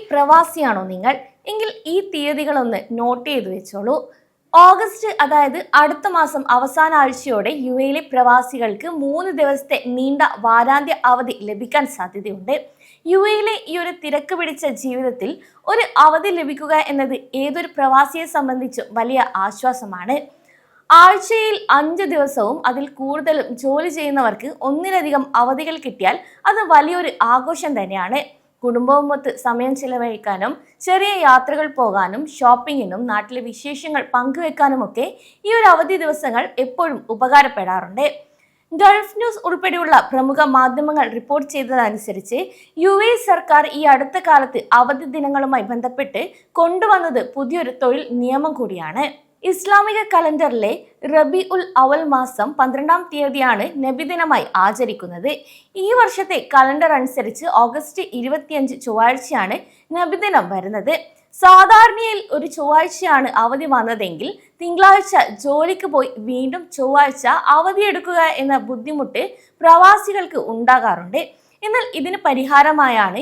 പ്രവാസിയാണോ നിങ്ങൾ? എങ്കിൽ ഈ തീയതികളൊന്ന് നോട്ട് ചെയ്തു വെച്ചോളൂ. ഓഗസ്റ്റ്, അതായത് അടുത്ത മാസം അവസാന ആഴ്ചയോടെ ലെ പ്രവാസികൾക്ക് 3 ദിവസത്തെ നീണ്ട വാരാന്ത്യ അവധി ലഭിക്കാൻ സാധ്യതയുണ്ട്. യിലെ ഈ ഒരു തിരക്ക് പിടിച്ച ജീവിതത്തിൽ ഒരു അവധി ലഭിക്കുക എന്നത് ഏതൊരു പ്രവാസിയെ സംബന്ധിച്ചും വലിയ ആശ്വാസമാണ്. ആഴ്ചയിൽ 5 ദിവസവും അതിൽ കൂടുതലും ജോലി ചെയ്യുന്നവർക്ക് ഒന്നിലധികം അവധികൾ കിട്ടിയാൽ അത് വലിയൊരു ആഘോഷം തന്നെയാണ്. കുടുംബവുമൊത്ത് സമയം ചിലവഴിക്കാനും ചെറിയ യാത്രകൾ പോകാനും ഷോപ്പിങ്ങിനും നാട്ടിലെ വിശേഷങ്ങൾ പങ്കുവെക്കാനുമൊക്കെ ഈ ഒരു അവധി ദിവസങ്ങൾ എപ്പോഴും ഉപകാരപ്പെടാറുണ്ട്. ഗൾഫ് ന്യൂസ് ഉൾപ്പെടെയുള്ള പ്രമുഖ മാധ്യമങ്ങൾ റിപ്പോർട്ട് ചെയ്തതനുസരിച്ച് സർക്കാർ ഈ അടുത്ത കാലത്ത് അവധി ദിനങ്ങളുമായി ബന്ധപ്പെട്ട് കൊണ്ടുവന്നത് പുതിയൊരു തൊഴിൽ നിയമം കൂടിയാണ്. ഇസ്ലാമിക കലണ്ടറിലെ റബി ഉൽ അവൽ മാസം 12-ാം തീയതിയാണ് നബിദിനമായി ആചരിക്കുന്നത്. ഈ വർഷത്തെ കലണ്ടർ അനുസരിച്ച് ഓഗസ്റ്റ് 25 ചൊവ്വാഴ്ചയാണ് നബിദിനം വരുന്നത്. സാധാരണയിൽ ഒരു ചൊവ്വാഴ്ചയാണ് അവധി വന്നതെങ്കിൽ തിങ്കളാഴ്ച ജോലിക്ക് പോയി വീണ്ടും ചൊവ്വാഴ്ച അവധിയെടുക്കുക എന്ന ബുദ്ധിമുട്ട് പ്രവാസികൾക്ക് ഉണ്ടാകാറുണ്ട്. എന്നാൽ ഇതിന് പരിഹാരമായാണ്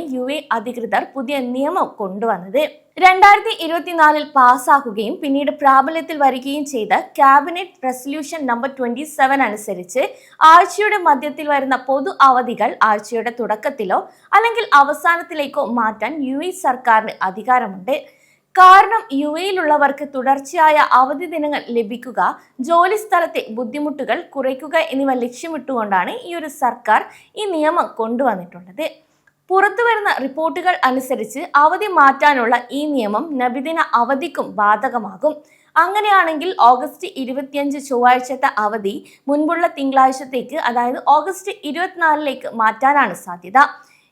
അധികൃതർ പുതിയ നിയമം കൊണ്ടുവന്നത്. 2024 പാസ്സാക്കുകയും പിന്നീട് പ്രാബല്യത്തിൽ വരികയും ചെയ്ത ക്യാബിനറ്റ് റെസല്യൂഷൻ നമ്പർ 27 അനുസരിച്ച് ആഴ്ചയുടെ മധ്യത്തിൽ വരുന്ന പൊതു അവധികൾ ആഴ്ചയുടെ തുടക്കത്തിലോ അല്ലെങ്കിൽ അവസാനത്തിലേക്കോ മാറ്റാൻ സർക്കാരിന് അധികാരമുണ്ട്. കാരണം യിലുള്ളവർക്ക് തുടർച്ചയായ അവധി ദിനങ്ങൾ ലഭിക്കുക, ജോലി സ്ഥലത്തെ ബുദ്ധിമുട്ടുകൾ കുറയ്ക്കുക എന്നിവ ലക്ഷ്യമിട്ടുകൊണ്ടാണ് ഈ ഒരു സർക്കാർ ഈ നിയമം കൊണ്ടുവന്നിട്ടുള്ളത്. പുറത്തു വരുന്ന റിപ്പോർട്ടുകൾ അനുസരിച്ച് അവധി മാറ്റാനുള്ള ഈ നിയമം നബിദിന അവധിക്കും ബാധകമാകും. അങ്ങനെയാണെങ്കിൽ ഓഗസ്റ്റ് 25 ചൊവ്വാഴ്ചത്തെ അവധി മുൻപുള്ള തിങ്കളാഴ്ചത്തേക്ക്, അതായത് ഓഗസ്റ്റ് 24ലേക്ക് മാറ്റാനാണ് സാധ്യത.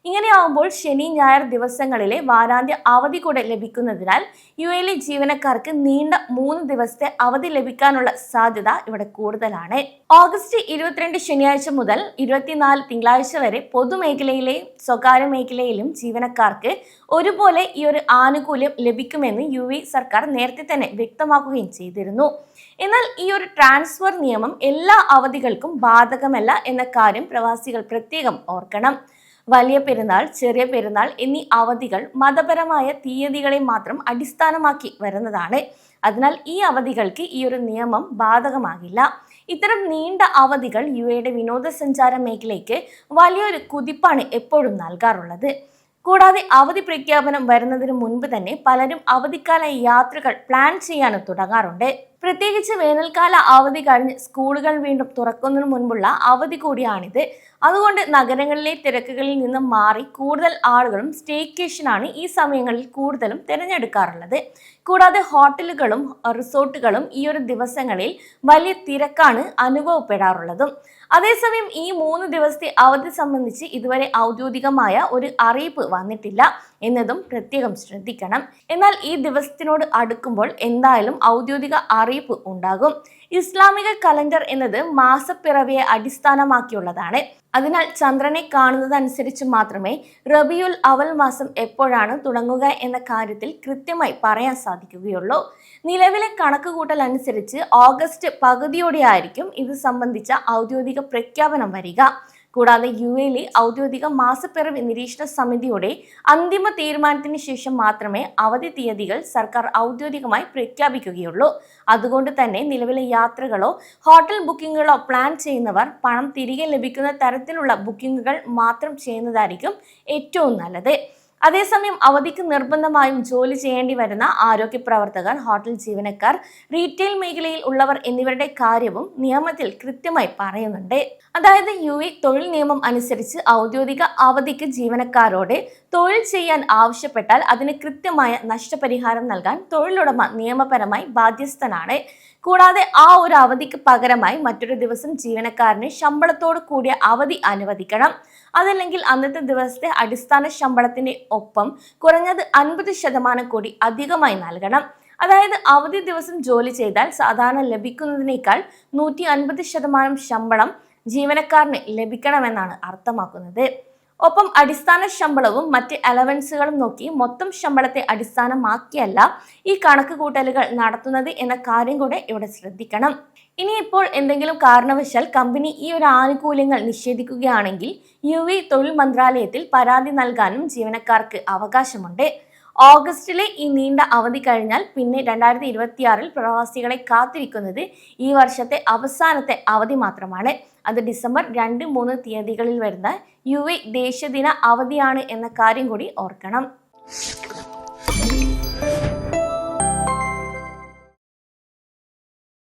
ഇങ്ങനെയാവുമ്പോൾ ശനി ഞായർ ദിവസങ്ങളിലെ വാരാന്ത്യ അവധി കൂടെ ലഭിക്കുന്നതിനാൽ യിലെ ജീവനക്കാർക്ക് നീണ്ട 3 ദിവസത്തെ അവധി ലഭിക്കാനുള്ള സാധ്യത ഇവിടെ കൂടുതലാണ്. ഓഗസ്റ്റ് 22 ശനിയാഴ്ച മുതൽ 24 തിങ്കളാഴ്ച വരെ പൊതുമേഖലയിലെയും സ്വകാര്യ മേഖലയിലും ജീവനക്കാർക്ക് ഒരുപോലെ ഈ ഒരു ആനുകൂല്യം ലഭിക്കുമെന്ന് സർക്കാർ നേരത്തെ തന്നെ വ്യക്തമാക്കുകയും ചെയ്തിരുന്നു. എന്നാൽ ഈ ഒരു ട്രാൻസ്ഫർ നിയമം എല്ലാ അവധികൾക്കും ബാധകമല്ല എന്ന കാര്യം പ്രവാസികൾ പ്രത്യേകം ഓർക്കണം. വലിയ പെരുന്നാൾ, ചെറിയ പെരുന്നാൾ എന്നീ അവധികൾ മതപരമായ തീയതികളെ മാത്രം അടിസ്ഥാനമാക്കി വരുന്നതാണ്. അതിനാൽ ഈ അവധികൾക്ക് ഈ ഒരു നിയമം ബാധകമാകില്ല. ഇത്തരം നീണ്ട അവധികൾ യുടെ വിനോദസഞ്ചാര മേഖലയ്ക്ക് വലിയൊരു കുതിപ്പാണ് എപ്പോഴും നൽകാറുള്ളത്. കൂടാതെ അവധി പ്രഖ്യാപനം വരുന്നതിന് മുൻപ് തന്നെ പലരും അവധിക്കാല യാത്രകൾ പ്ലാൻ ചെയ്യാനും തുടങ്ങാറുണ്ട്. പ്രത്യേകിച്ച് വേനൽക്കാല അവധി കഴിഞ്ഞ് സ്കൂളുകൾ വീണ്ടും തുറക്കുന്നതിന് മുൻപുള്ള അവധി കൂടിയാണിത്. അതുകൊണ്ട് നഗരങ്ങളിലെ തിരക്കുകളിൽ നിന്നും മാറി കൂടുതൽ ആളുകളും സ്റ്റേക്കേഷനാണ് ഈ സമയങ്ങളിൽ കൂടുതലും തിരഞ്ഞെടുക്കാറുള്ളത്. കൂടാതെ ഹോട്ടലുകളും റിസോർട്ടുകളും ഈ ഒരു ദിവസങ്ങളിൽ വലിയ തിരക്കാണ് അനുഭവപ്പെടാറുള്ളതും. അതേസമയം ഈ 3 ദിവസത്തെ അവധി സംബന്ധിച്ച് ഇതുവരെ ഔദ്യോഗികമായ ഒരു അറിയിപ്പ് വന്നിട്ടില്ല എന്നതും പ്രത്യേകം ശ്രദ്ധിക്കണം. എന്നാൽ ഈ ദിവസത്തിനോട് അടുക്കുമ്പോൾ എന്തായാലും ഔദ്യോഗിക അറിയിപ്പ് ഉണ്ടാകും. ഇസ്ലാമിക കലണ്ടർ എന്നത് മാസപ്പിറവിയെ അടിസ്ഥാനമാക്കിയുള്ളതാണ്. അതിനാൽ ചന്ദ്രനെ കാണുന്നതനുസരിച്ച് മാത്രമേ റബിയുൽ അവൽ മാസം എപ്പോഴാണ് തുടങ്ങുക എന്ന കാര്യത്തിൽ കൃത്യമായി പറയാൻ സാധിക്കുകയുള്ളൂ. നിലവിലെ കണക്കുകൂട്ടൽ അനുസരിച്ച് ഓഗസ്റ്റ് പകുതിയോടെയായിരിക്കും ഇത് സംബന്ധിച്ച ഔദ്യോഗിക പ്രഖ്യാപനം വരിക. കൂടാതെ യിലെ ഔദ്യോഗിക മാസപ്പിറവി നിരീക്ഷണ സമിതിയുടെ അന്തിമ തീരുമാനത്തിന് ശേഷം മാത്രമേ അവധി തീയതികൾ സർക്കാർ ഔദ്യോഗികമായി പ്രഖ്യാപിക്കുകയുള്ളൂ. അതുകൊണ്ട് തന്നെ നിലവിലെ യാത്രകളോ ഹോട്ടൽ ബുക്കിങ്ങുകളോ പ്ലാൻ ചെയ്യുന്നവർ പണം തിരികെ ലഭിക്കുന്ന തരത്തിലുള്ള ബുക്കിങ്ങുകൾ മാത്രം ചെയ്യുന്നതായിരിക്കും ഏറ്റവും നല്ലത്. അതേസമയം അവധിക്ക് നിർബന്ധമായും ജോലി ചെയ്യേണ്ടി വരുന്ന ആരോഗ്യ പ്രവർത്തകർ, ഹോട്ടൽ ജീവനക്കാർ, റീറ്റെയിൽ മേഖലയിൽ ഉള്ളവർ എന്നിവരുടെ കാര്യവും നിയമത്തിൽ കൃത്യമായി പറയുന്നുണ്ട്. അതായത് തൊഴിൽ നിയമം അനുസരിച്ച് ഔദ്യോഗിക അവധിക്ക് ജീവനക്കാരോട് തൊഴിൽ ചെയ്യാൻ ആവശ്യപ്പെട്ടാൽ അതിന് കൃത്യമായ നഷ്ടപരിഹാരം നൽകാൻ തൊഴിലുടമ നിയമപരമായി ബാധ്യസ്ഥനാണ്. കൂടാതെ ആ ഒരു അവധിക്ക് പകരമായി മറ്റൊരു ദിവസം ജീവനക്കാരന് ശമ്പളത്തോട് കൂടിയ അവധി അനുവദിക്കണം. അതല്ലെങ്കിൽ അന്നത്തെ ദിവസത്തെ അടിസ്ഥാന ശമ്പളത്തിന്റെ ഒപ്പം കുറഞ്ഞത് 50% കൂടി അധികമായി നൽകണം. അതായത് അവധി ദിവസം ജോലി ചെയ്താൽ സാധാരണ ലഭിക്കുന്നതിനേക്കാൾ 150% ശമ്പളം ജീവനക്കാരന് ലഭിക്കണമെന്നാണ് അർത്ഥമാക്കുന്നത്. ഒപ്പം അടിസ്ഥാന ശമ്പളവും മറ്റ് അലവൻസുകളും നോക്കി മൊത്തം ശമ്പളത്തെ അടിസ്ഥാനമാക്കിയല്ല ഈ കണക്ക് കൂട്ടലുകൾ നടത്തുന്നത് എന്ന കാര്യം കൂടെ ഇവിടെ ശ്രദ്ധിക്കണം. ഇനിയിപ്പോൾ എന്തെങ്കിലും കാരണവശാൽ കമ്പനി ഈ ഒരു ആനുകൂല്യങ്ങൾ നിഷേധിക്കുകയാണെങ്കിൽ തൊഴിൽ മന്ത്രാലയത്തിൽ പരാതി നൽകാനും ജീവനക്കാർക്ക് അവകാശമുണ്ട്. ഓഗസ്റ്റിലെ ഈ നീണ്ട അവധി കഴിഞ്ഞാൽ പിന്നെ 2026 പ്രവാസികളെ കാത്തിരിക്കുന്നത് ഈ വർഷത്തെ അവസാനത്തെ അവധി മാത്രമാണ്. അത് ഡിസംബർ 2, 3 തീയതികളിൽ വരുന്ന ദേശീയ ദിന അവധിയാണ് എന്ന കാര്യം കൂടി ഓർക്കണം.